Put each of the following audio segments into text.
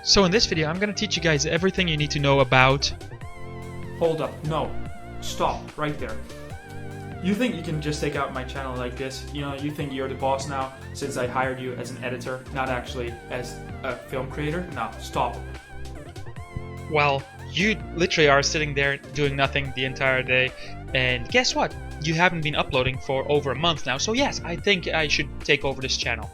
So in this video, I'm going to teach you guys everything you need to know about... Hold up, no. Stop, right there. You think you can just take out my channel like this? You know, you think you're the boss now since I hired you as an editor, not actually as a film creator? No, stop. Well, you literally are sitting there doing nothing the entire day, and guess what? You haven't been uploading for over a month now, so yes, I think I should take over this channel.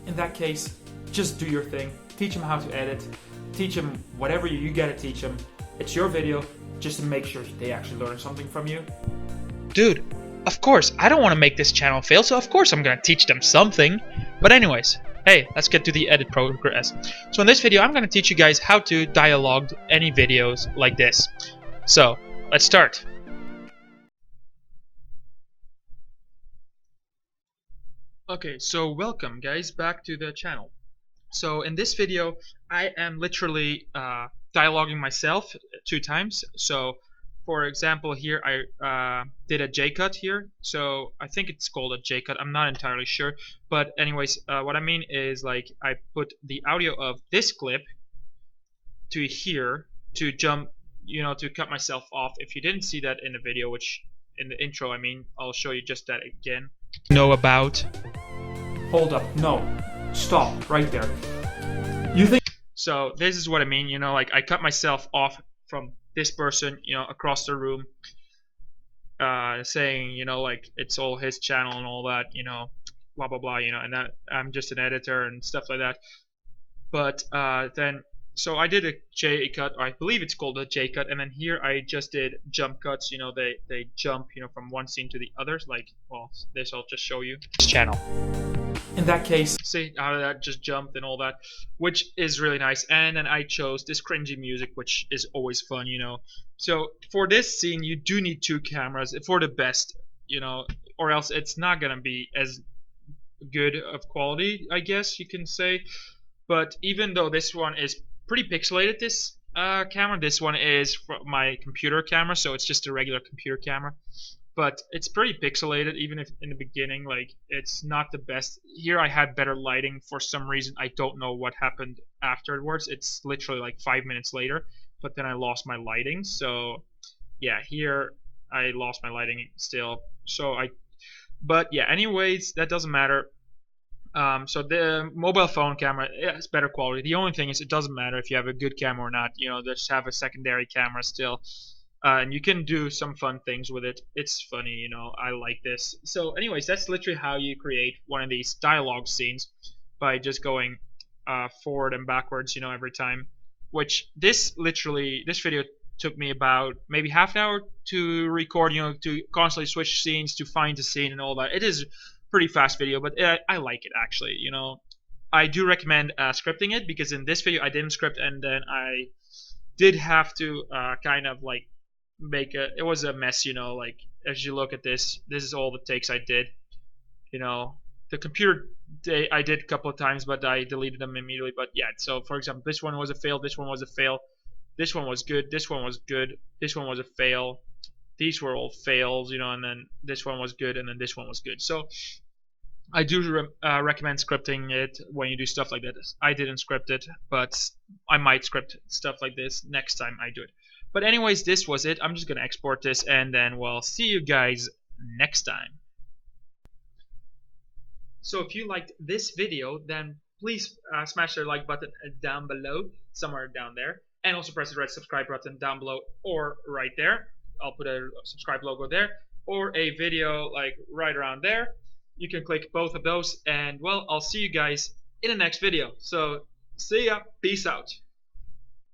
In that case, just do your thing. Teach them how to edit. Teach them whatever you gotta teach them. It's your video, just to make sure they actually learn something from you. Dude, of course, I don't want to make this channel fail, so of course I'm gonna teach them something. But anyways, hey, let's get to the edit progress. So in this video, I'm gonna teach you guys how to dialogue any videos like this. So, let's start. Okay, so welcome guys back to the channel. So in this video, I am literally dialoguing myself 2 times. So for example, here I did a J-cut here. So I think it's called a J-cut. I'm not entirely sure. But anyways, what I mean is like I put the audio of this clip to here to jump, you know, to cut myself off. If you didn't see that in the video, which in the intro, I mean, I'll show you just that again. Know about. Hold up, no. Stop, right there. You think... So this is what I mean, you know, like I cut myself off from this person, you know, across the room, saying, you know, like it's all his channel and all that, you know, blah blah blah, you know, and that I'm just an editor and stuff like that. But then, so I did a J cut, or I believe it's called a J cut, and then here I just did jump cuts. You know, they jump, you know, from one scene to the others. Like, well, this I'll just show you. This channel. In that case, see how that just jumped and all that, which is really nice. And then I chose this cringy music, which is always fun, you know. So for this scene, you do need 2 cameras for the best, you know, or else it's not gonna be as good of quality, I guess you can say. But even though this one is pretty pixelated, this camera, this one is my computer camera, so it's just a regular computer camera. But it's pretty pixelated, even if in the beginning, like, it's not the best. Here I had better lighting for some reason. I don't know what happened afterwards. It's literally like 5 minutes later, but then I lost my lighting. So yeah, here I lost my lighting still. But yeah, anyways, that doesn't matter. So the mobile phone camera is better quality. The only thing is, it doesn't matter if you have a good camera or not. You know, just have a secondary camera still. And you can do some fun things with it. It's funny, you know, I like this. So anyways, that's literally how you create one of these dialogue scenes, by just going forward and backwards, you know, every time. Which this video took me about maybe half an hour to record, you know, to constantly switch scenes, to find the scene and all that. It is pretty fast video, but I like it actually, you know. I do recommend scripting it, because in this video I didn't script, and then I did have to kind of like it was a mess, you know. Like, as you look at this is all the takes I did, you know. The computer I did a couple of times, but I deleted them immediately. But yeah, so for example, this one was a fail, this one was a fail, this one was good, this one was good, this one was a fail, these were all fails, you know, and then this one was good, and then this one was good. So I do recommend scripting it when you do stuff like that. I didn't script it, but I might script stuff like this next time I do it. But anyways, this was it. I'm just gonna export this, and then we'll see you guys next time. So if you liked this video, then please smash the like button down below, somewhere down there, and also press the red subscribe button down below or right there. I'll put a subscribe logo there, or a video like right around there. You can click both of those, and well, I'll see you guys in the next video. So see ya, peace out.